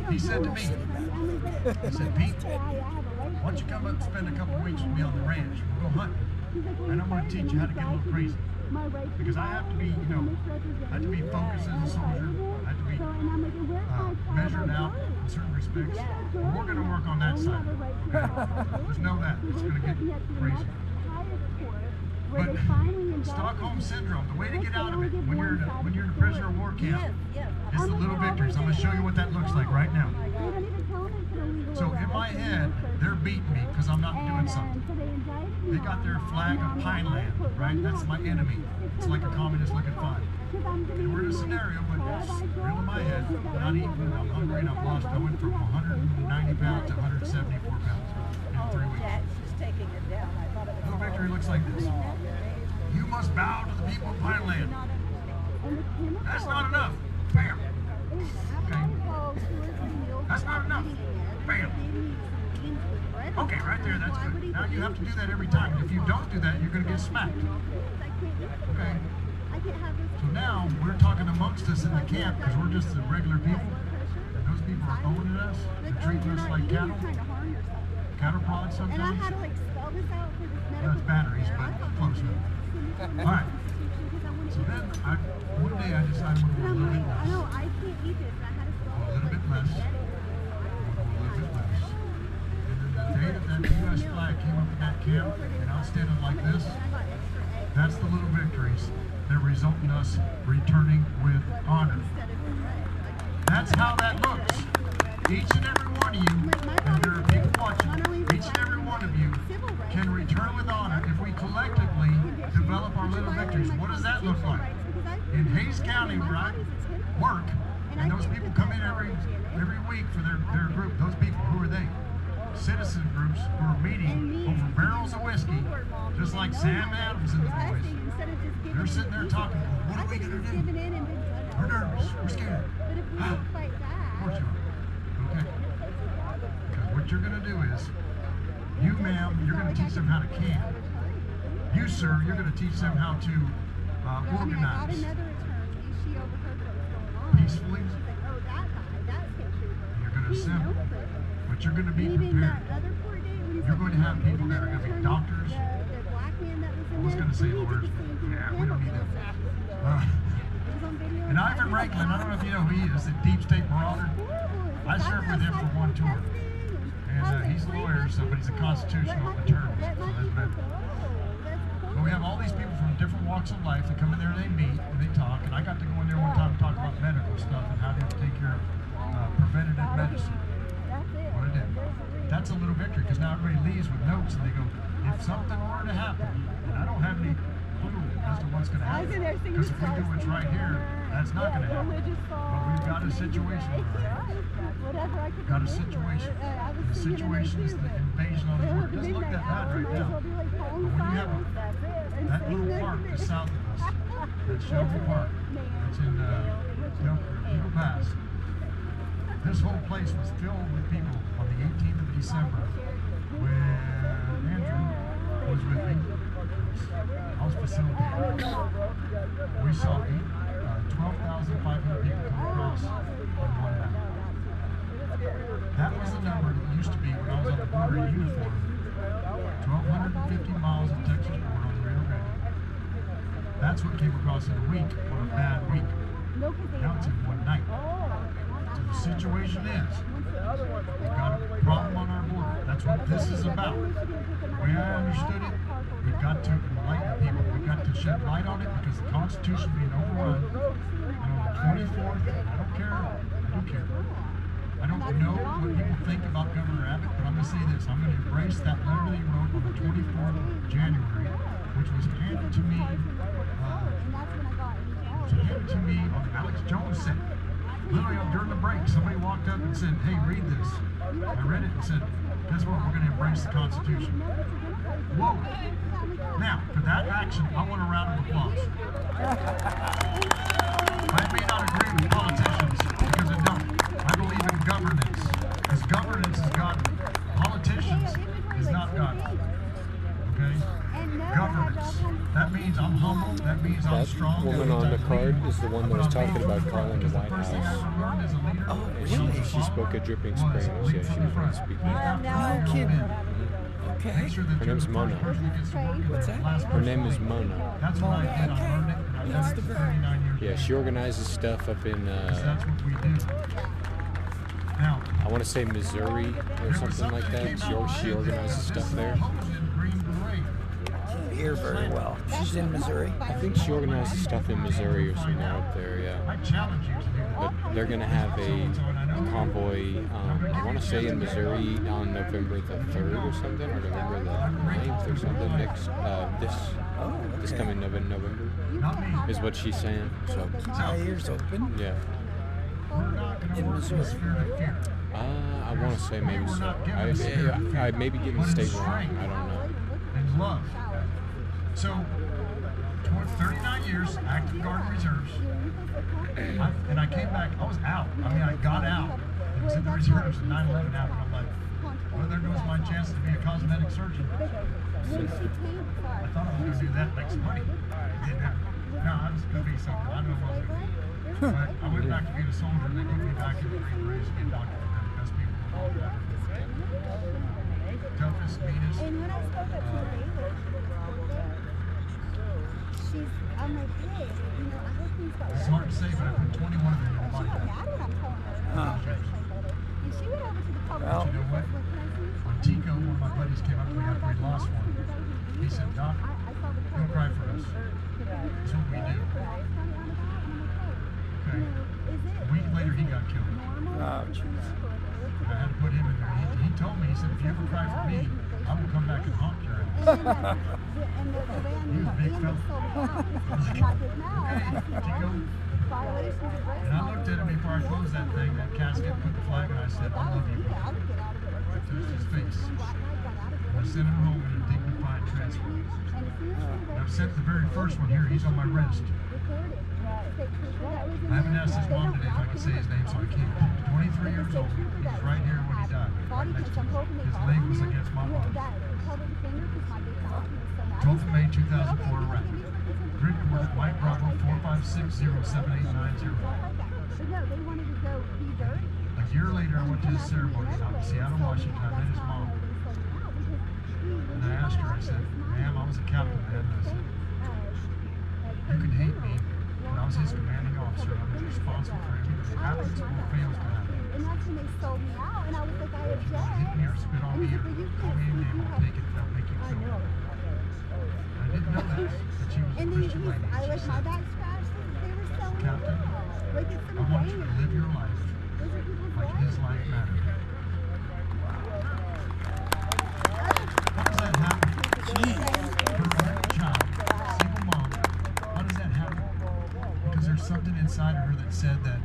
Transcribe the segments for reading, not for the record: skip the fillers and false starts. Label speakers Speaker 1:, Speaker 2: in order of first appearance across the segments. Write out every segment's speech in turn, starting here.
Speaker 1: He said to me, he said, Pete, why don't you come up and spend a couple weeks with me on the ranch? We'll go hunting. And I'm going to teach you how to get a little crazy. Because I have to be, I have to be focused as a soldier. I have to be measured out in certain respects. And we're going to work on that side. Okay? Just know that. It's going to get crazy. But Stockholm Syndrome, the way to get out of it when you're in a prisoner of war camp is the little victories. I'm going to show you what that looks like right now. So in my head, they're beating me because I'm not doing something. They got their flag of Pineland, right? That's my enemy. It's like a communist looking flag. And we're in a scenario, but it's real in my head. Not even, I'm hungry and I've lost. I went from 190 pounds to 174 pounds in 3 weeks. Little victory looks like this. You must bow to the people of Pineland. That's not enough. Bam. Okay. That's not enough. Bam. Okay, right there, that's good. Now you have to do that every time. If you don't do that, you're going to get smacked. Okay. So now we're talking amongst us in the camp because we're just the regular people. And those people are owning us and treating us like cattle. Cattle prods sometimes. That's batteries, but close enough. All right. So then, one day I decided we're going to go a little bit less. A little bit less. And then the day that U.S. flag came up in that camp, and I was standing like this, that's the little victories that result in us returning with honor. That's how that looks. Each and every one of you, and there are people watching, each and every one of you can return with honor if we collectively develop our little victories. What does that look like? In Hays County, where I work, and those people come in every week for their group, those people, who are they? Citizen groups who are meeting over barrels of whiskey, just like Sam Adams and the boys. They're sitting there talking, what are we going to do? We're nervous, we're scared. Of course you are. Okay. Because what you're going to do is, you, ma'am, you're going to teach them how to camp. You, sir, you're going to teach them how to organize peacefully. You're going to assemble. But you're going to be prepared. You're going to have people that are going to be doctors. I was going to say lawyers, but yeah, we don't need them. And Ivan Ranklin, I don't know if you know who he is, the Deep State Marauder. I served with him for one tour. And he's a lawyer, but he's a constitutional attorney. So that's better. But we have all these people from different walks of life that come in there and they meet and they talk. And I got to go in there one time and talk about medical stuff and how to take care of preventative medicine. What I did. That's a little victory because now everybody leaves with notes and they go, if something were to happen, and I don't have any clue as to what's going to happen. Because if we do what's right here, that's not going to happen. But we've got a situation right here. Got a situation. The situation is the invasion on the border. It doesn't look that bad right now. But when you have that little park just south of us, that Shelby Park, that's in Eagle Pass, this whole place was filled with people on the 18th of December when Andrew was with me. I was facilitating. We saw 12,500 people come across on one night. That was the number that used to be when I was on the border in uniform. 1,250 miles of Texas border on the Rio Grande. That's what came across in a week on a bad week. Now it's in one night. So the situation is, we've got a problem on our border. That's what this is about. The way I understood it, we've got to enlighten people. We've got to shed light on it because the Constitution being overrun. And on the 24th, I don't care. I don't know what people think about Governor Abbott, but I'm going to say this. I'm going to embrace that letter that he wrote on the 24th of January, which was handed to me, on Alex Jones said. Literally during the break, somebody walked up and said, hey, read this. I read it and said, guess what? We're going to embrace the Constitution. Whoa. Now, for that action, I want a round of applause. I may not agree with politicians because I don't. I believe in governance. Because governance is godly. Politicians is not godly. Okay? Governance. That means I'm humble. That means I'm strong.
Speaker 2: That woman on the card was the one that was talking about calling the White House.
Speaker 3: Oh, really?
Speaker 2: She spoke at Dripping Springs. Yeah, she was one speaking.
Speaker 3: No kidding. Okay.
Speaker 2: Her name's Mona.
Speaker 3: What's that?
Speaker 2: Her name is Mona.
Speaker 3: Mona. Okay. That's the girl.
Speaker 2: Yeah, she organizes stuff up in, I want to say Missouri or something like that. She organizes stuff there.
Speaker 3: Can't hear very well. She's in Missouri.
Speaker 2: I think she organizes stuff in Missouri or somewhere up there, yeah. But they're going to have a convoy, I want to say in Missouri on November the 3rd or something, or November the 9th or something, this coming November is what she's saying. So
Speaker 3: My ears open.
Speaker 2: yeah.
Speaker 3: In Missouri.
Speaker 2: I want to say maybe so. I may be getting the state wrong. I don't know.
Speaker 1: And love. So, 39 years, active Guard Reserves. And I came back, I was out. I mean, I got out. It was in the reserves at 9/11 happened. I'm like, well, there goes my chance to be a cosmetic surgeon. I thought I was going to do that and make some money. No, I was going to be something. I don't know what I was going to be. But I went back to being a soldier and they put me back in the Green Berets and doctor for them. Best people in all that. Toughest, meanest.
Speaker 4: And when I spoke up to her, I'm like, hey, you know, I hope things got
Speaker 1: It's hard to say, but I put 21 of them in my body.
Speaker 4: She got mad when I'm telling her. And she went over to the public.
Speaker 3: Well,
Speaker 1: you know what? When Tico, one of my buddies, came up to me after we lost one, he said, Doc, don't cry for us. That's what we do. Okay. A week later, he got killed.
Speaker 3: oh, jeez.
Speaker 1: I had to put him in there. He told me, he said, if you ever cry for me, I will come back and haunt your ass. He was a big fella. Okay, Tico. And I looked at him before I closed that thing, that casket, put the flag, and I said, I love you. I touched his face. And I sent him home in a dignified transfer. And I've sent the very first one here. He's on my wrist. I haven't asked his mom today if I can say his name, so I can't. 23 years old. He was right here when he died. Right next to me. His leg was against my arm. 12th of May 2004, Iraq. Grid coordinate Mike Bravo 4560789. A year later, I went to his ceremony out in Seattle, Washington. I met his mom. And I asked her, I said, ma'am, I was a captain then. I said, you can hate me, but I was his commanding officer. I was responsible for everything that happens or fails to happen.
Speaker 4: And that's when they sold me out, and I was like, I object.
Speaker 1: Hit me or spit on me or call me a name, I'll take it. That'll make you feel better. I didn't know that she was a
Speaker 4: And
Speaker 1: Christian lady.
Speaker 4: I
Speaker 1: She
Speaker 4: like my
Speaker 1: said,
Speaker 4: back scratched. They were selling me
Speaker 1: Captain,
Speaker 4: out. Like it's
Speaker 1: I want you to live your life like his life mattered. How does that happen? For a child, single mom, how does that happen? Because there's something inside of her that said that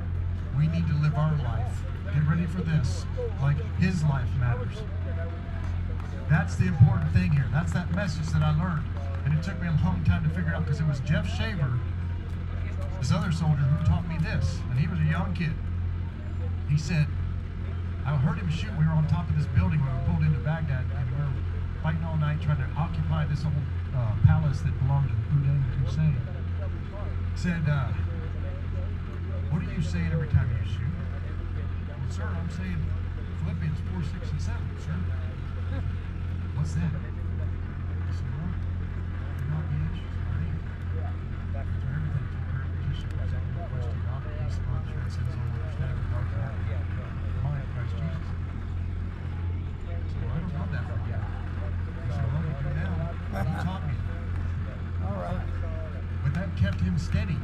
Speaker 1: we need to live our life. Get ready for this. Like his life matters. That's the important thing here. That's that message that I learned. And it took me a long time to figure out because it was Jeff Shaver, this other soldier, who taught me this. And he was a young kid. He said, I heard him shoot. We were on top of this building when we pulled into Baghdad, and we were fighting all night trying to occupy this old palace that belonged to the Hussein Hussein. Said, what are you saying every time you shoot? Well, sir, I'm saying Philippians 4, 6, and 7, sir. What's that? I said, well, you're not the anxious, are you? For everything, for prayer, petition, present, request, to God, peace, love, transcends all understanding, regard to God, mind, Christ Jesus. So I don't know that one yet. He said, well, you do now. He taught me.
Speaker 3: All right.
Speaker 1: But that kept him steady.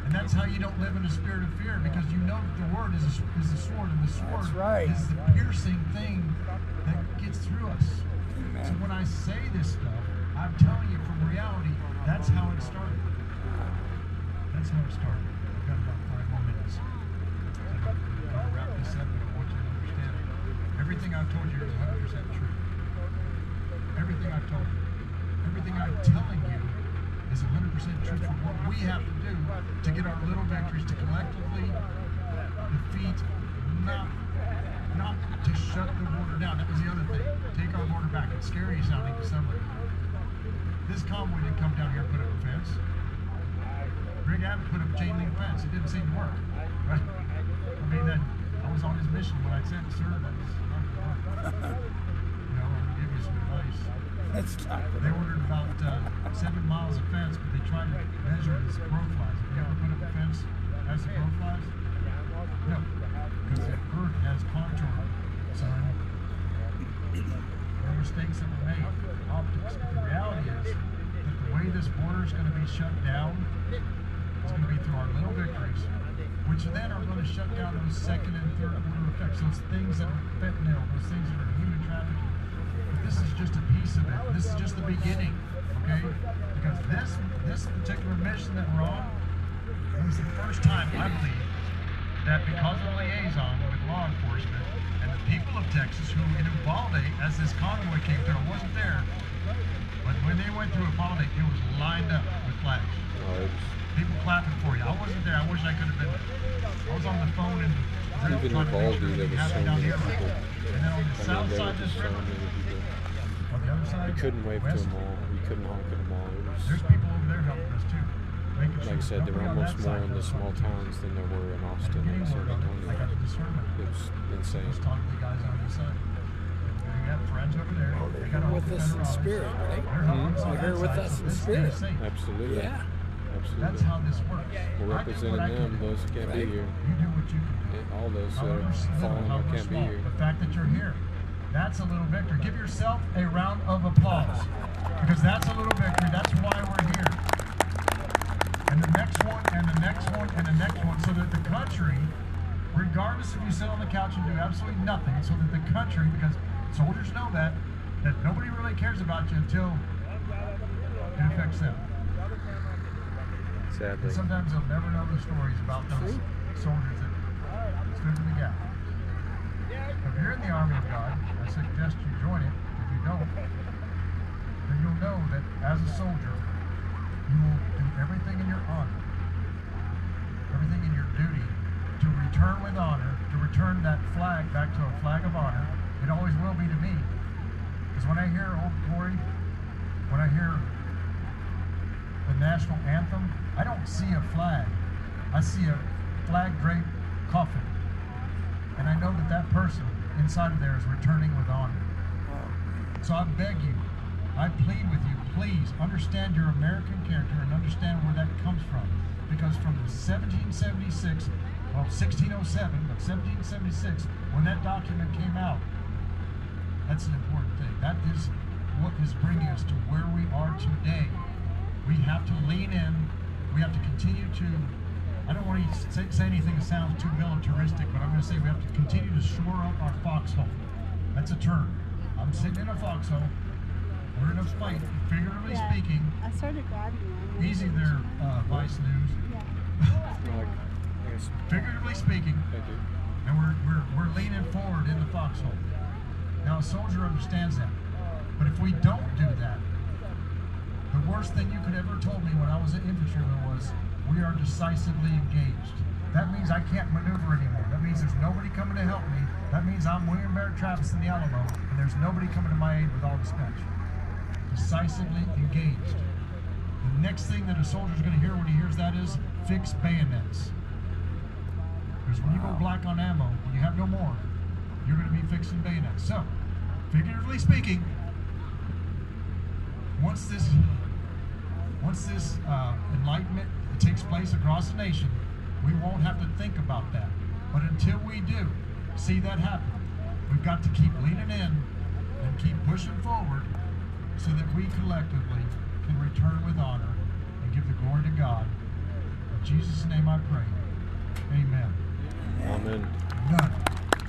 Speaker 1: And that's how you don't live in a spirit of fear, because you know that the word is a sword, and the sword is the piercing thing that gets through us.
Speaker 3: Amen.
Speaker 1: So when I say this stuff, I'm telling you from reality, that's how it started. That's how it started. We've got about 5 more minutes. So I'm going to wrap this up, and I want you to understand it. Everything I've told you is 100% true. Everything I've told you. Everything I'm telling you is 100% true for what we have to do to get our little victories, to collectively defeat, not to shut the border down. That was the other thing. Take our border back. It's scary sounding to somebody. This convoy didn't come down here and put up a fence. Greg Abbott put up chain link fence. It didn't seem to work. Right? I mean, I was on his mission when I said, sir, that's not going to work. You know, I'll give you some advice.
Speaker 3: That's not
Speaker 1: They ordered about 7 miles of fence, but they tried to measure it as crow flies. Have you ever put up a fence as the crow flies? No, because the earth has contour, son. There are mistakes that were made, optics. But the reality is that the way this border is going to be shut down is going to be through our little victories, which then are going to shut down those second and third order effects, those things that are fentanyl, those things that are human trafficking. But this is just a piece of it. This is just the beginning, okay? Because this particular mission that we're on, it was the first time, I believe, that because of liaison with law enforcement and the people of Texas who in Uvalde, as this convoy came through, I wasn't there, but when they went through Uvalde, it was lined up with flags.
Speaker 2: Oh,
Speaker 1: People clapping for you. I wasn't there. I wish I could have been there. I was on the phone and
Speaker 2: even in Uvalde, there was so many people.
Speaker 1: And then on the south
Speaker 2: There
Speaker 1: side
Speaker 2: were
Speaker 1: of this
Speaker 2: just so
Speaker 1: river,
Speaker 2: many people.
Speaker 1: on the other side,
Speaker 2: We couldn't wave to
Speaker 1: west,
Speaker 2: them all. We couldn't honk at them all. It
Speaker 1: there's
Speaker 2: was,
Speaker 1: people over there helping us too. Making
Speaker 2: like I
Speaker 1: sure
Speaker 2: said, there were
Speaker 1: nobody on
Speaker 2: almost
Speaker 1: that
Speaker 2: more
Speaker 1: side
Speaker 2: in the
Speaker 1: knows
Speaker 2: small
Speaker 1: what to do.
Speaker 2: towns than there were in
Speaker 1: I
Speaker 2: Austin
Speaker 1: didn't
Speaker 2: and
Speaker 1: get
Speaker 2: San
Speaker 1: any word on it.
Speaker 2: Antonio.
Speaker 1: I got the discernment.
Speaker 2: It was
Speaker 1: I
Speaker 2: insane.
Speaker 1: was talking to the guys on the side. We got friends over there.
Speaker 3: Oh, they're
Speaker 1: They got
Speaker 3: here
Speaker 1: all
Speaker 3: with
Speaker 1: the
Speaker 3: us in
Speaker 1: federal
Speaker 3: spirit,
Speaker 1: officers.
Speaker 3: right?
Speaker 1: They're helping us on
Speaker 3: They're here
Speaker 1: that
Speaker 3: with
Speaker 1: side,
Speaker 3: us
Speaker 1: so
Speaker 3: in
Speaker 1: this
Speaker 3: spirit.
Speaker 1: is safe.
Speaker 2: Absolutely.
Speaker 3: Yeah.
Speaker 1: That's
Speaker 2: Absolutely.
Speaker 1: how this works.
Speaker 2: We're
Speaker 1: I do what
Speaker 2: representing
Speaker 1: I can
Speaker 2: them,
Speaker 1: do.
Speaker 2: those who can't be
Speaker 3: Right.
Speaker 2: here.
Speaker 1: You do what you can do.
Speaker 2: And all those that
Speaker 1: However
Speaker 2: are
Speaker 1: little,
Speaker 2: fallen or
Speaker 1: however
Speaker 2: can't be
Speaker 1: small.
Speaker 2: here.
Speaker 1: The fact that you're here, that's a little victory. Give yourself a round of applause, because that's a little victory. That's why we're here. And the next one, and the next one, and the next one, so that the country, regardless if you sit on the couch and do absolutely nothing, so that the country, because soldiers know that nobody really cares about you until it affects them.
Speaker 2: Sadly.
Speaker 1: And sometimes they'll never know the stories about those soldiers that stood in the gap. If you're in the Army of God, I suggest you join it. If you don't, then you'll know that as a soldier, you will do everything in your honor, everything in your duty to return with honor, to return that flag back to a flag of honor. It always will be to me. Because when I hear Old Glory, when I hear the national anthem, I don't see a flag. I see a flag-draped coffin. And I know that that person inside of there is returning with honor. So I beg you, I plead with you, please understand your American character and understand where that comes from. Because from 1776, well, 1607, but 1776, when that document came out, that's an important thing. That is what is bringing us to where we are today. We have to lean in. We have to continue to, I don't want to say anything that sounds too militaristic, but I'm going to say we have to continue to shore up our foxhole. That's a term. I'm sitting in a foxhole. We're in a fight, figuratively speaking.
Speaker 4: I started grabbing one.
Speaker 1: Easy there, Vice News.
Speaker 2: Like, I guess,
Speaker 1: Figuratively speaking,
Speaker 2: thank you.
Speaker 1: and we're leaning forward in the foxhole. Now a soldier understands that, but if we don't do that, the worst thing you could ever told me when I was an infantryman was, we are decisively engaged. That means I can't maneuver anymore. That means there's nobody coming to help me. That means I'm William Barrett Travis in the Alamo, and there's nobody coming to my aid with all dispatch. Decisively engaged. The next thing that a soldier's going to hear when he hears that is, fix bayonets. Because when you go black on ammo, when you have no more, you're going to be fixing bayonets. So, figuratively speaking, once this enlightenment takes place across the nation, we won't have to think about that. But until we do see that happen, we've got to keep leaning in and keep pushing forward so that we collectively can return with honor and give the glory to God. In Jesus' name I pray. Amen.
Speaker 2: Amen.
Speaker 1: Done.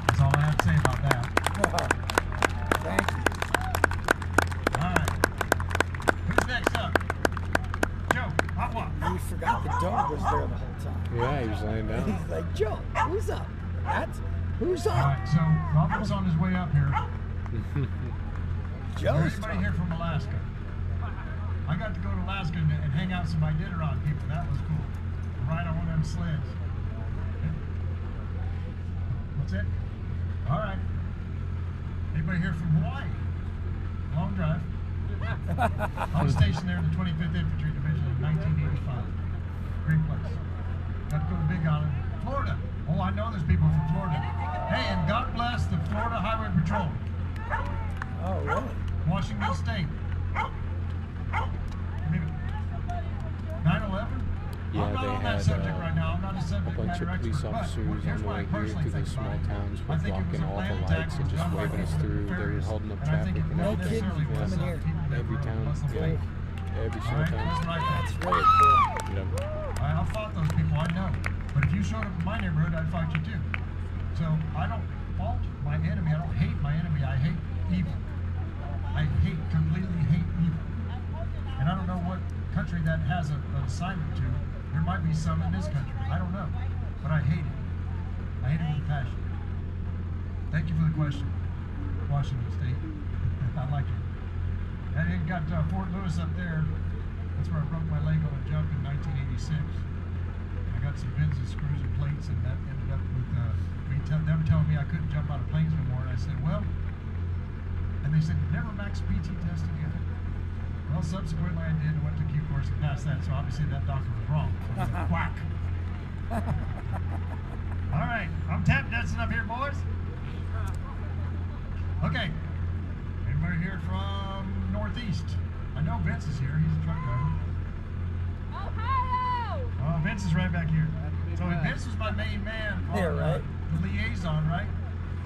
Speaker 1: That's all I have to say about that.
Speaker 3: Thank you.
Speaker 1: All right. Who's next up? Joe, hop on.
Speaker 3: You forgot the dog was there the whole time.
Speaker 2: Yeah, he was laying down.
Speaker 3: He's like, Joe, who's up? That's who's
Speaker 1: All
Speaker 3: up?
Speaker 1: right, so Robert's on his way up here.
Speaker 3: Joe's
Speaker 1: Everybody here from Alaska. I got to go to Alaska and hang out with some Iditarod people. That was cool. Ride on one of them sleds. What's it? All right. Anybody here from Hawaii? Long drive. I was stationed there in the 25th Infantry Division in 1985. Great place. Got to go to the Big Island. Florida. Oh, I know there's people from Florida. Hey, and God bless the Florida Highway Patrol.
Speaker 3: Oh, really?
Speaker 1: Washington State. 9/11?
Speaker 2: Yeah,
Speaker 1: I'm not
Speaker 2: they
Speaker 1: on that
Speaker 2: had
Speaker 1: subject right now. I'm not a
Speaker 2: a
Speaker 1: subject
Speaker 2: bunch
Speaker 1: matter
Speaker 2: of police
Speaker 1: expert, but
Speaker 2: officers on
Speaker 1: here's
Speaker 2: the
Speaker 1: what I
Speaker 2: way here
Speaker 1: personally
Speaker 2: through the
Speaker 1: think
Speaker 2: small
Speaker 1: about it.
Speaker 2: towns
Speaker 1: I
Speaker 2: with
Speaker 1: think it was
Speaker 2: blocking
Speaker 1: a
Speaker 2: all the
Speaker 1: planned
Speaker 2: lights
Speaker 1: attack
Speaker 2: and just
Speaker 1: done by
Speaker 2: waving us
Speaker 1: the
Speaker 2: through. They were
Speaker 1: terrorists.
Speaker 2: holding up
Speaker 1: And I think
Speaker 2: traffic
Speaker 1: it
Speaker 2: and
Speaker 3: No
Speaker 1: wasn't
Speaker 3: kidding,
Speaker 1: necessarily
Speaker 2: everything.
Speaker 3: coming
Speaker 1: was,
Speaker 3: here.
Speaker 1: people that
Speaker 2: Every
Speaker 1: were
Speaker 2: town,
Speaker 1: Muslim
Speaker 2: yeah.
Speaker 1: faith.
Speaker 2: Every
Speaker 1: All
Speaker 2: single
Speaker 1: right,
Speaker 2: town.
Speaker 1: that's what I
Speaker 3: That's
Speaker 1: think.
Speaker 3: really cool.
Speaker 2: Yep.
Speaker 1: I fought those people, I know. But if you showed up in my neighborhood, I'd fight you too. So I don't fault my enemy. I don't hate my enemy. I hate evil. I completely hate evil. And I don't know what country that has an assignment to. There might be some in this country. I don't know. But I hate it. I hate it with a passion. Thank you for the question, Washington State. I like it. And it got Fort Lewis up there. That's where I broke my leg on a jump in 1986. I got some pins and screws and plates, and that ended up with them telling me I couldn't jump out of planes anymore. And I said, well, and they said, never max PT test again. Well, subsequently I did and went to Q course and passed that, so obviously that doctor was wrong. So I was whack. All right, I'm tap dancing up here, boys. Okay, anybody here from Northeast? I know Vince is here, he's a truck driver.
Speaker 4: Ohio!
Speaker 1: Oh, Vince is right back here. So Vince was my main man on
Speaker 3: Yeah, right.
Speaker 1: the liaison, right?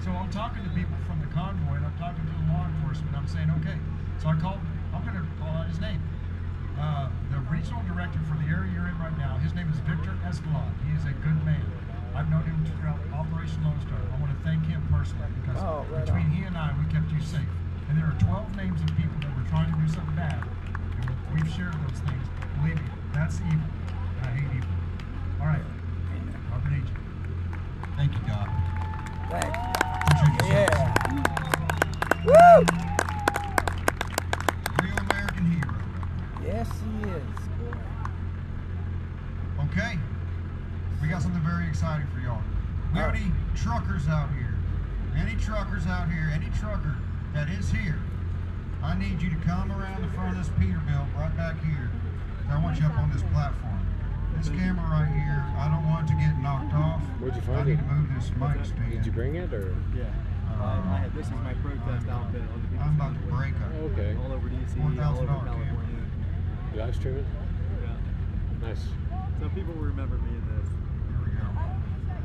Speaker 1: So I'm talking to people from the convoy, and I'm talking to the law enforcement. I'm saying, okay. So I'm going to call out his name. The regional director for the area you're in right now, his name is Victor Escalon. He is a good man. I've known him throughout Operation Lone Star. I want to thank him personally because between he and I, we kept you safe. And there are 12 names of people that were trying to do something bad. And we've shared those things. Believe me, that's evil. And I hate evil. All right. Robert Agent. Thank you, God.
Speaker 3: Thank you.
Speaker 1: Appreciate you.
Speaker 3: Yeah. Woo!
Speaker 1: Real American hero.
Speaker 3: Yes, he is.
Speaker 1: Okay. We got something very exciting for y'all. We have any truckers out here? Any truckers out here? Any trucker that is here? I need you to come around the front of this Peterbilt right back here. I want you up on this platform. This camera right here, I don't want it to get knocked off.
Speaker 2: Where'd you
Speaker 1: I
Speaker 2: find
Speaker 1: need
Speaker 2: it?
Speaker 1: to move this mic stand.
Speaker 2: Did you bring it or?
Speaker 5: Yeah. This is my protest outfit. On the
Speaker 1: I'm about to break up.
Speaker 2: Oh, okay.
Speaker 5: all over DC,
Speaker 1: $4,000
Speaker 5: all over
Speaker 1: camera.
Speaker 5: California.
Speaker 2: Did I stream it?
Speaker 5: Yeah.
Speaker 2: Nice.
Speaker 5: So people will remember me in this.
Speaker 1: Here we go.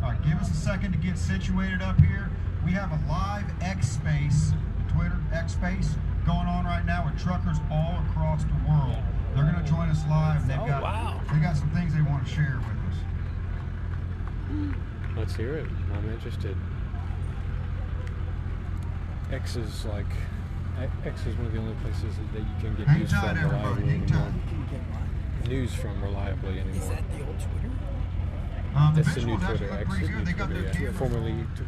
Speaker 1: All right, give us a second to get situated up here. We have a live X Space, the Twitter X Space, going on right now with truckers all across the world. They're going to join us live. And they got some things they want to share with us.
Speaker 2: Let's hear it. I'm interested. X is one of the only places that you can get
Speaker 1: Hang
Speaker 2: news
Speaker 1: tight,
Speaker 2: from
Speaker 1: everybody.
Speaker 2: reliably
Speaker 1: Hang
Speaker 2: anymore.
Speaker 1: tight.
Speaker 2: News from reliably
Speaker 3: Is
Speaker 2: anymore.
Speaker 3: that the old Twitter?
Speaker 2: That's the new
Speaker 1: visuals actually
Speaker 2: Twitter.
Speaker 1: look
Speaker 2: X
Speaker 1: pretty
Speaker 2: is
Speaker 1: good.
Speaker 2: new
Speaker 1: They got
Speaker 2: Twitter.
Speaker 1: their
Speaker 2: Yeah.
Speaker 1: cameras.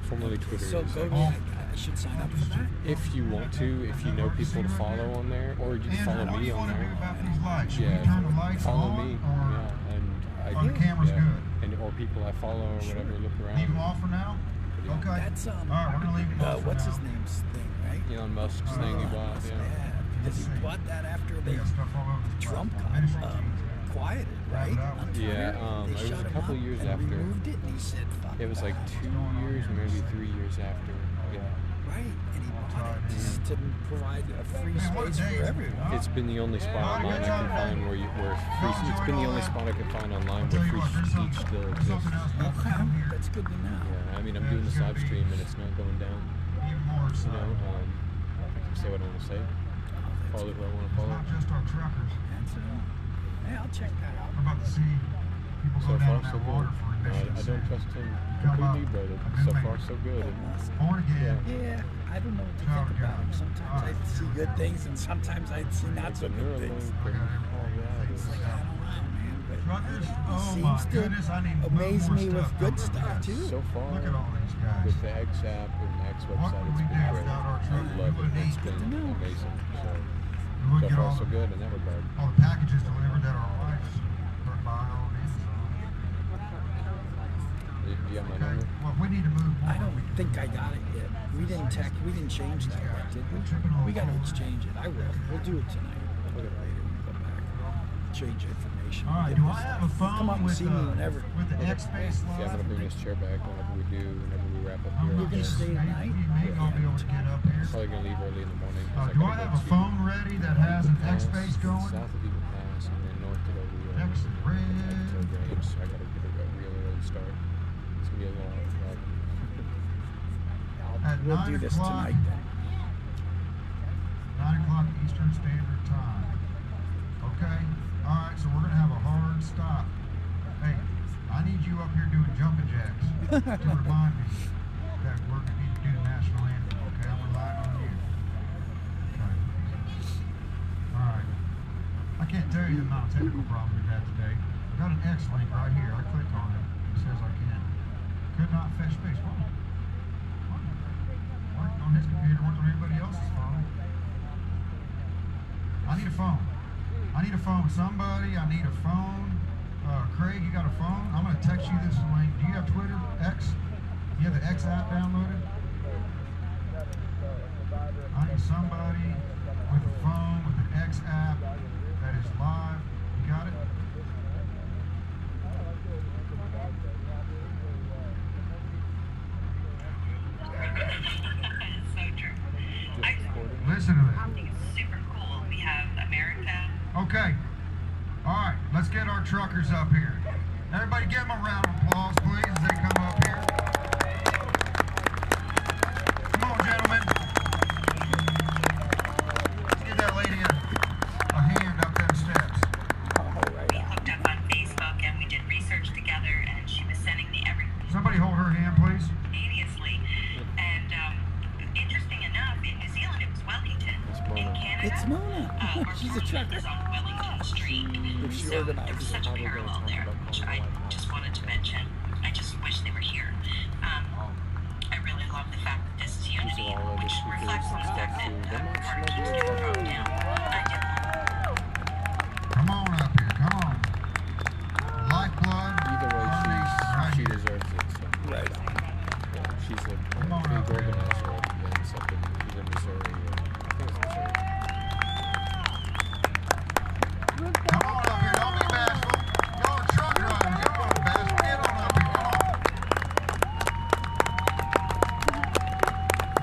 Speaker 2: Formerly Twitter.
Speaker 3: So
Speaker 2: is
Speaker 3: go
Speaker 2: X.
Speaker 3: to I should sign up for that.
Speaker 2: If you want to, if you know people to follow on there, or you can follow
Speaker 1: Andrew, what do
Speaker 2: me
Speaker 1: you
Speaker 2: on
Speaker 1: want to do
Speaker 2: there.
Speaker 1: about these lights? Should
Speaker 2: Yeah,
Speaker 1: we turn the lights
Speaker 2: follow
Speaker 1: on?
Speaker 2: me.
Speaker 1: Or
Speaker 2: Yeah, and
Speaker 1: are the cameras good?
Speaker 2: And or people I follow or whatever, look around.
Speaker 1: leave them off for now?
Speaker 2: Yeah.
Speaker 1: Okay.
Speaker 3: That's
Speaker 1: All right, we're going to leave them off for
Speaker 3: what's
Speaker 1: now.
Speaker 3: his name's thing, right?
Speaker 2: Elon Musk's thing he bought.
Speaker 3: Yeah,
Speaker 2: Yeah.
Speaker 3: because he bought that after they
Speaker 1: They got stuff all over the
Speaker 3: Trump
Speaker 1: place.
Speaker 3: got
Speaker 1: Ministry teams.
Speaker 3: quieted, right?
Speaker 1: Yeah,
Speaker 3: On
Speaker 2: Yeah,
Speaker 3: Twitter.
Speaker 2: it
Speaker 3: They
Speaker 2: was
Speaker 3: shut
Speaker 2: a
Speaker 3: him
Speaker 2: couple
Speaker 3: up
Speaker 2: years
Speaker 3: and
Speaker 2: after.
Speaker 3: removed it, and he said, "Fuck
Speaker 2: It was like
Speaker 3: that."
Speaker 2: 2 years, maybe 3 years after. Yeah.
Speaker 3: Right, and he bought it just to provide a free
Speaker 1: Man, what a
Speaker 3: space
Speaker 1: day
Speaker 3: for
Speaker 1: is it,
Speaker 3: everyone.
Speaker 1: huh?
Speaker 2: It's been the only spot online I can find where it's been the only spot I can find online
Speaker 1: I'll tell
Speaker 2: where
Speaker 1: you
Speaker 2: free
Speaker 1: what, there's
Speaker 2: speech
Speaker 1: something,
Speaker 2: still
Speaker 1: there's
Speaker 2: exists.
Speaker 1: something else about
Speaker 3: Okay,
Speaker 1: down here.
Speaker 3: that's good to know.
Speaker 2: Yeah, I mean, I'm doing this live stream and it's not going down.
Speaker 1: Even more so.
Speaker 2: You know, I can say what I want to say, follow it where I want to
Speaker 1: It's
Speaker 2: follow
Speaker 1: not
Speaker 2: it.
Speaker 1: just our truckers.
Speaker 3: That's hey, I'll check that out.
Speaker 1: We're about to see people
Speaker 2: So
Speaker 1: go
Speaker 2: far,
Speaker 1: down
Speaker 2: so
Speaker 1: that
Speaker 2: good.
Speaker 1: water for emissions.
Speaker 2: I don't trust him
Speaker 1: Come up.
Speaker 2: completely, but so far, so good.
Speaker 1: Born again.
Speaker 3: Yeah, I don't know what to
Speaker 1: Shower
Speaker 3: think about
Speaker 1: down.
Speaker 3: him. Sometimes I see good things, and sometimes I see not so
Speaker 2: It's a
Speaker 3: good
Speaker 2: Neuralink
Speaker 3: things.
Speaker 2: and all that.
Speaker 3: It's like, I don't know, man. But
Speaker 1: Truckers?
Speaker 3: he
Speaker 1: Oh
Speaker 3: seems
Speaker 1: my
Speaker 3: to
Speaker 1: goodness, I need to move
Speaker 3: amaze
Speaker 1: more
Speaker 3: me with
Speaker 1: stuff
Speaker 3: good
Speaker 1: out.
Speaker 3: stuff, too.
Speaker 2: So far,
Speaker 1: Look at all these guys.
Speaker 2: with the X app and the X
Speaker 1: What
Speaker 2: website,
Speaker 1: would
Speaker 2: it's
Speaker 1: we
Speaker 2: been
Speaker 1: do
Speaker 2: great.
Speaker 1: without our
Speaker 2: I
Speaker 1: truckers?
Speaker 2: love
Speaker 1: We
Speaker 2: it.
Speaker 1: wouldn't
Speaker 2: It's
Speaker 1: eat.
Speaker 2: been amazing. So
Speaker 1: We wouldn't get
Speaker 2: far,
Speaker 1: all
Speaker 2: so good in that regard.
Speaker 1: all the packages delivered that our wives put by on Amazon.
Speaker 2: Do you have my
Speaker 1: Okay.
Speaker 2: number?
Speaker 1: Well, we need to move more.
Speaker 3: I don't think I got it yet. We didn't change that yet, did we? We got to exchange it. I will. We'll do it tonight. I'll put it later. We'll go back. Change it for me. information.
Speaker 1: All right, do I have a phone
Speaker 3: Come up and
Speaker 1: with
Speaker 3: see me whenever.
Speaker 1: with the X space
Speaker 2: Yeah, I'm
Speaker 1: slot?
Speaker 2: gonna bring this chair back whenever we wrap up
Speaker 1: I'm
Speaker 2: here.
Speaker 3: You're gonna stay tonight?
Speaker 1: Maybe I'll be able to get up here.
Speaker 2: Probably gonna leave early in the morning. 'Cause
Speaker 1: Do I
Speaker 2: gotta
Speaker 1: have
Speaker 2: go
Speaker 1: a
Speaker 2: to
Speaker 1: phone ready that has an X space going?
Speaker 2: South of Eagle Pass and then north of Overland.
Speaker 1: X red.
Speaker 2: Range. I gotta get a real early start. It's gonna be a long ride.
Speaker 1: At
Speaker 3: We'll
Speaker 1: 9
Speaker 3: do this
Speaker 1: o'clock.
Speaker 3: tonight then.
Speaker 1: 9 o'clock Eastern Standard Time. Okay? Alright, so we're going to have a hard stop. Hey, I need you up here doing jumping jacks to remind me that we're going to need to do the national anthem. Okay? I'm relying on you. Okay. Alright. I can't tell you the amount of technical problems we've had today. I've got an X link right here. I click on it. It says I can't. Could not fetch space. What? Working on his computer, working on everybody else's phone. I need a phone. I need a phone. Somebody, I need a phone. Craig, you got a phone? I'm going to text you this link. Do you have Twitter? X? You have the X app downloaded? I need somebody with a phone with an X app that is live. You got it?
Speaker 6: So true.
Speaker 1: Listen to
Speaker 6: I
Speaker 1: this.
Speaker 6: think it's super cool. We have America.
Speaker 1: Okay. All right. Let's get our truckers up here. Everybody give them a round of applause, please, as they come up here. Come on, gentlemen. Let's give that lady a hand up them steps.
Speaker 6: We hooked up on Facebook and we did research together, and she was sending me everything
Speaker 1: Somebody hold her hand, please.
Speaker 6: instantaneously. And interesting enough, in New Zealand it was Wellington. In Canada,
Speaker 3: It's Mona.
Speaker 6: our
Speaker 3: She's a
Speaker 6: parliament
Speaker 3: trucker.
Speaker 6: is on Wellington Street.
Speaker 3: If she
Speaker 6: So there was
Speaker 3: organizes
Speaker 6: such a
Speaker 2: Probably gonna
Speaker 6: parallel
Speaker 2: talk
Speaker 6: there,
Speaker 2: about
Speaker 6: which I just wanted to mention. I just wish they were here. I really love the fact that this is unity,
Speaker 2: all other
Speaker 6: which
Speaker 2: speakers
Speaker 6: reflects the
Speaker 2: and
Speaker 6: fact
Speaker 2: stuff
Speaker 6: that
Speaker 2: too. They're not
Speaker 6: Carter keeps
Speaker 2: smart
Speaker 6: getting
Speaker 2: kids.
Speaker 6: thrown down. I did.
Speaker 1: Come on up here. Come on. Lifeblood.
Speaker 2: Either way,
Speaker 1: Right
Speaker 2: she
Speaker 1: here.
Speaker 2: deserves it. So.
Speaker 3: Right.
Speaker 2: Yeah, she's a
Speaker 1: Come on
Speaker 2: big
Speaker 1: up here.
Speaker 2: organizer of events up in either Missouri or I think it's Missouri.
Speaker 1: Come on up here. Don't be bashful. Y'all are truck drivers. Y'all are bashful. Get on up here. Come on.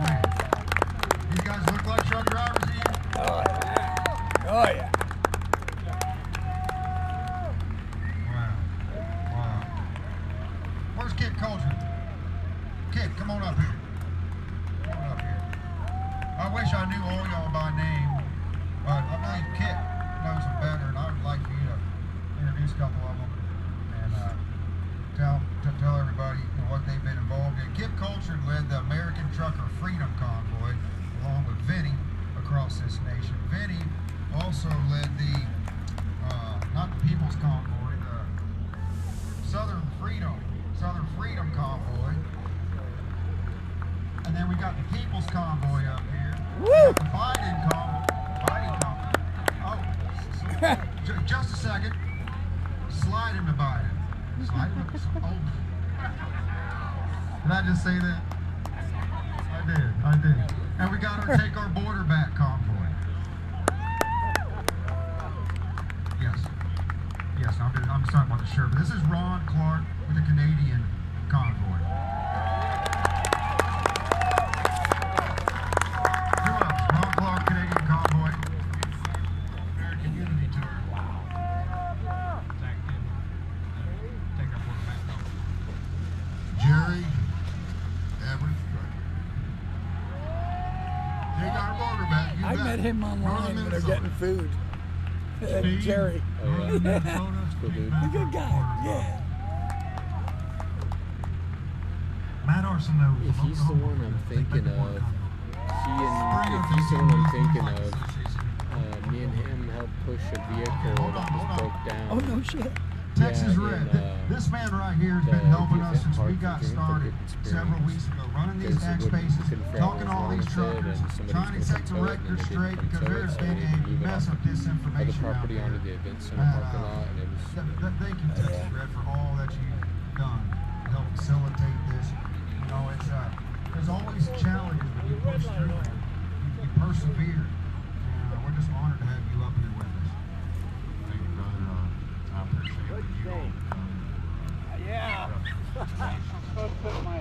Speaker 1: Man, these guys look like truck drivers to you?
Speaker 3: Oh yeah. Oh yeah.
Speaker 1: Wow. Wow. Where's Kit Coulter? Kit, come on up here. Come on up here. I wish I knew all y'all by name, but I believe Kit knows them better, and I would like for you to introduce a couple of them and tell everybody what they've been involved in. Kit Coulter led the American Trucker Freedom Convoy along with Vinny across this nation. Vinny also led the, not the People's Convoy, the Southern Freedom Convoy. And then we got the People's Convoy up here.
Speaker 3: Woo!
Speaker 1: The Biden Convoy. Oh, just a second. Slide into Biden. Slide into, oh. Did I just say that? I did. And we got our Take Our Border Back Convoy. Yes, I'm just talking about the shirt. But this is Ron Clark with the Canadian Convoy. Who else? Ron Clark, Canadian Convoy. American Unity Tour. Jerry Everett. Take Our Border Back. You
Speaker 3: I
Speaker 1: bet.
Speaker 3: met him
Speaker 1: Northern
Speaker 3: online when they're
Speaker 1: Minnesota.
Speaker 3: getting food.
Speaker 1: Steve,
Speaker 3: Jerry.
Speaker 1: Northern Minnesota,
Speaker 2: Cool dude.
Speaker 3: A good guy. Yeah.
Speaker 1: Matt Arsenault.
Speaker 2: If he's the one I'm thinking of, if he's the one I'm thinking of, me and him helped push a vehicle that was broke down.
Speaker 3: Oh no shit.
Speaker 1: Texas
Speaker 2: Yeah,
Speaker 1: Red.
Speaker 2: and,
Speaker 1: This man right here has been
Speaker 2: the
Speaker 1: helping us
Speaker 2: event
Speaker 1: since we
Speaker 2: park
Speaker 1: got
Speaker 2: is a
Speaker 1: started
Speaker 2: good
Speaker 1: several
Speaker 2: experience.
Speaker 1: weeks ago, running these
Speaker 2: Because
Speaker 1: X
Speaker 2: it wouldn't-
Speaker 1: spaces,
Speaker 2: couldn't figure out
Speaker 1: talking to
Speaker 2: what
Speaker 1: all
Speaker 2: was
Speaker 1: these
Speaker 2: wrong with it,
Speaker 1: truckers,
Speaker 2: and somebody's
Speaker 1: trying to
Speaker 2: gonna
Speaker 1: set
Speaker 2: come
Speaker 1: the
Speaker 2: tow it,
Speaker 1: record
Speaker 2: and they
Speaker 1: straight
Speaker 2: didn't
Speaker 1: because
Speaker 2: come tow it,
Speaker 1: there's
Speaker 2: so
Speaker 1: been
Speaker 2: we
Speaker 1: a
Speaker 2: moved it
Speaker 1: mess
Speaker 2: off
Speaker 1: of
Speaker 2: other
Speaker 1: disinformation out
Speaker 2: property onto the
Speaker 1: there.
Speaker 2: event center parking lot, and it was
Speaker 1: Thank you, Texas Red, for all that you've done to help facilitate this. You know, it's there's always challenges, but you push through it. You persevere. And we're just honored to have you up here with us.
Speaker 7: Thank you, brother. I
Speaker 1: when you go.
Speaker 7: Yeah. I'm supposed to put my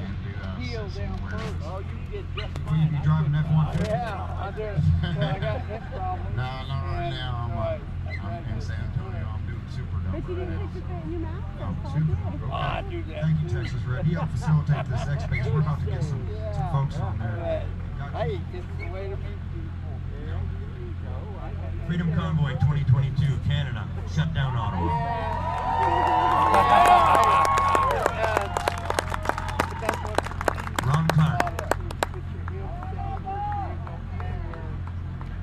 Speaker 7: heel down first. Oh, you did just
Speaker 1: Will you
Speaker 7: fine.
Speaker 1: be driving F-150?
Speaker 7: Yeah, I do. So I got hip problems.
Speaker 1: No, not right now. I'm in San Antonio. I'm doing super dumb.
Speaker 4: But you didn't fix your foot in your mouth?
Speaker 1: Oh,
Speaker 4: That's all
Speaker 1: super.
Speaker 4: good.
Speaker 7: Oh, I do that.
Speaker 1: Thank you, Texas Red. He helped facilitate this X-Base. We're about to get some folks on there.
Speaker 7: Hey, it's the way to meet people.
Speaker 1: Freedom Convoy 2022, Canada. Shut down Ottawa. Ron Clark.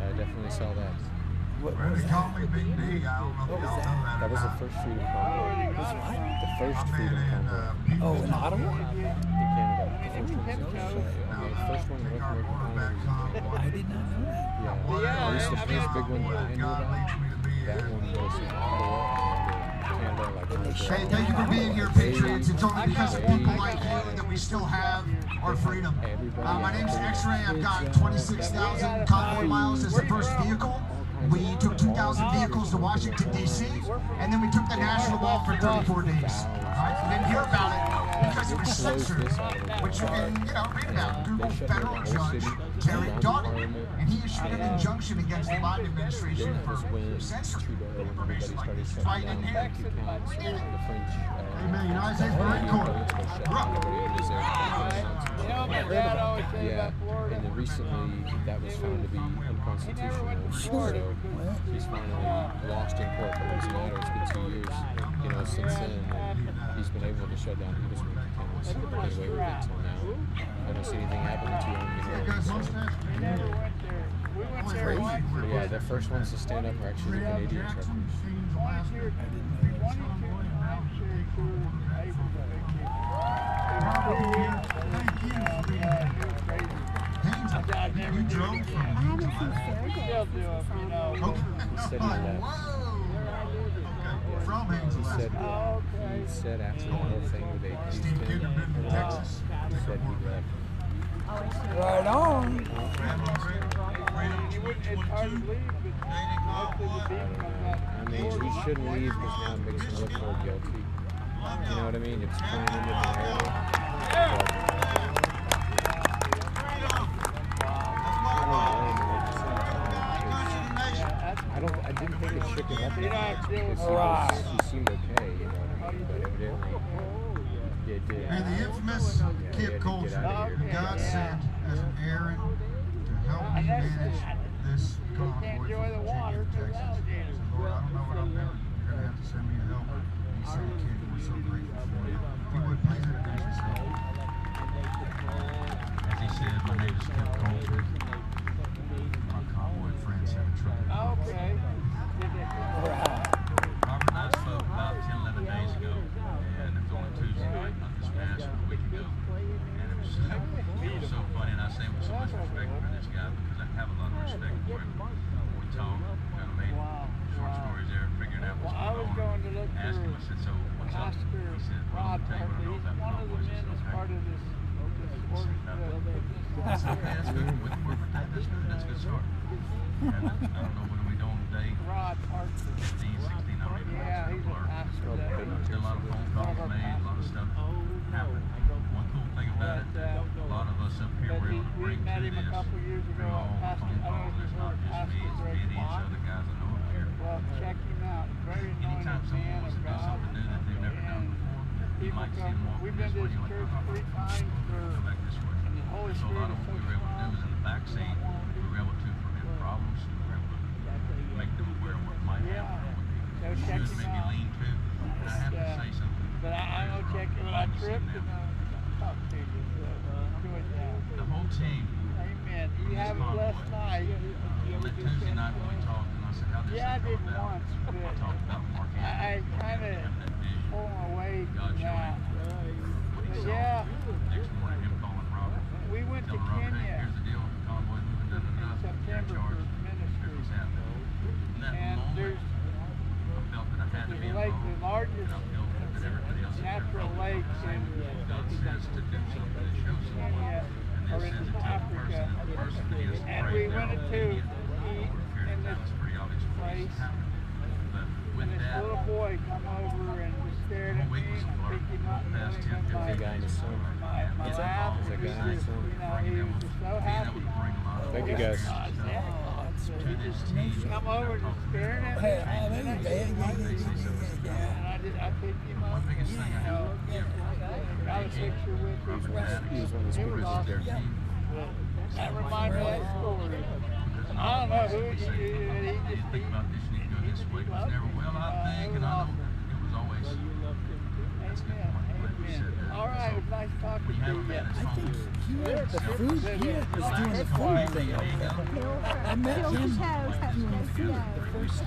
Speaker 2: I definitely saw that.
Speaker 1: Well, they call me Big D. I don't know if y'all know that.
Speaker 2: That was the first Freedom Convoy. The first Freedom Convoy.
Speaker 3: Oh, in Ottawa?
Speaker 2: In Canada. The first one was in Canada. The first one in North American Convoy.
Speaker 3: I did not know that.
Speaker 2: Yeah, at least the first big one that I knew about. That one was in Ottawa and Canada, like
Speaker 1: Hey, thank you for being here, Patriots. It's only because of people like you that we still have our freedom. My name's X-Ray. I've got 26,000 convoy miles as the first vehicle. We took 2,000 vehicles to Washington, D.C., and then we took the national mall for 34 days. Right? You didn't hear about it because it was censored, which you can, read about. Google federal judge Terry Doughty, and he issued an injunction against the Biden administration for censoring information like this. That's why you didn't hear it. We did it. Amen. United States Marine Corps.
Speaker 2: Yeah, and recently that was found to be unconstitutional. So he's finally lost in court, but it doesn't matter. It's been 2 years, since then. And he's been able to shut down Hebusman accounts and get away with it until now. I don't see anything happening to him. It's crazy. But yeah, the first ones to stand up are actually the Canadian truckers.
Speaker 1: You drove from
Speaker 4: I haven't seen Sarah
Speaker 7: Still do it,
Speaker 2: He said he left.
Speaker 1: From Haynesville.
Speaker 2: He said after the whole thing with AP's he said he left.
Speaker 3: Right on.
Speaker 7: It's hard to leave, but most of the beef comes out.
Speaker 2: I mean, he shouldn't leave because now it makes him look more guilty. You know what I mean? It's playing into the narrative. I didn't think it shook him up that much because he seemed okay, you know what I mean? But evidently it did.
Speaker 1: And the infamous Kip culture, God sent as an errand to help me manage this convoy from Virginia to Texas. He said, Lord, I don't know what I'm doing. You're going to have to send me a helper. He said, kid, we're so grateful for you. If you would please introduce yourself. As he said, my name is Kip Culture. My convoy friend sent a truck.
Speaker 7: Okay.
Speaker 1: Robert and I spoke about 10, 11 days ago, and it was on a Tuesday night, not this past, but a week ago. And it was so funny, and I say it with so much respect for this guy because I have a lot of respect for him. We talked, kind of made short stories there, figuring out what's going on. Asked him, I said, so what's up? He said, well, I'll tell you what I know about convoys. I said, okay. That's good. That's good. That's a good start. And I don't know what are we doing today. 15, 16, I don't even know. There's a lot of phone calls made, a lot of stuff happened. One cool thing about it, a lot of us up here were able to bring to this through all the phone calls. It's not just me, it's Eddie, it's other guys I know up here. Anytime someone wants to do something new that they've never done before, you might see them walking this way, you're like, oh, come back this way. So a lot of what we were able to do was in the back seat, we were able to prevent problems, we were able to make them aware of what might happen, what they should maybe lean to. And I have to say something.
Speaker 7: But I'm going to check it when I trip and talk to you. So do it now.
Speaker 1: The whole team.
Speaker 7: Amen. You have a blessed night.
Speaker 1: On that Tuesday night when we talked, and I said, how this
Speaker 7: Yeah, I
Speaker 1: thing
Speaker 7: did
Speaker 1: go down?
Speaker 7: once,
Speaker 1: I
Speaker 7: but
Speaker 1: talked about Mark
Speaker 7: I kind of pulled away from that. But yeah,
Speaker 1: next morning, him calling Robert.
Speaker 7: we went to
Speaker 1: Telling Robert, hey,
Speaker 7: Kenya
Speaker 1: here's the deal, convoy moving,
Speaker 7: in September for ministry.
Speaker 1: Here's what's happening. In that
Speaker 7: And
Speaker 1: moment,
Speaker 7: there's
Speaker 1: I felt that I had to be
Speaker 7: the lake,
Speaker 1: involved.
Speaker 7: the largest
Speaker 1: And I felt that everybody else
Speaker 7: natural lake in
Speaker 1: God says to do something to show someone.
Speaker 7: Kenya
Speaker 1: And
Speaker 7: or
Speaker 1: then
Speaker 7: in
Speaker 1: sends it to the
Speaker 7: Africa.
Speaker 1: person, and the person that is
Speaker 7: And we went to eat in this place.
Speaker 1: But with
Speaker 7: In
Speaker 1: that,
Speaker 7: this little little boy come over and just stared at me, and I picked him up and put him in
Speaker 2: There's a guy in the sun.
Speaker 7: my lap.
Speaker 2: There's a
Speaker 7: And
Speaker 2: guy in the
Speaker 7: he
Speaker 2: sun.
Speaker 7: was just so happy.
Speaker 2: Thank you, guys.
Speaker 7: He just come over and just staring at me. And I picked him up and, got a picture with him.
Speaker 2: He was one of the
Speaker 7: It was
Speaker 2: speakers up
Speaker 7: awesome.
Speaker 2: there.
Speaker 7: But that reminded me of that story. I don't know who he just all right, it was nice talking to you.
Speaker 3: I think the food, he was doing the food thing over there. I met him doing the food the first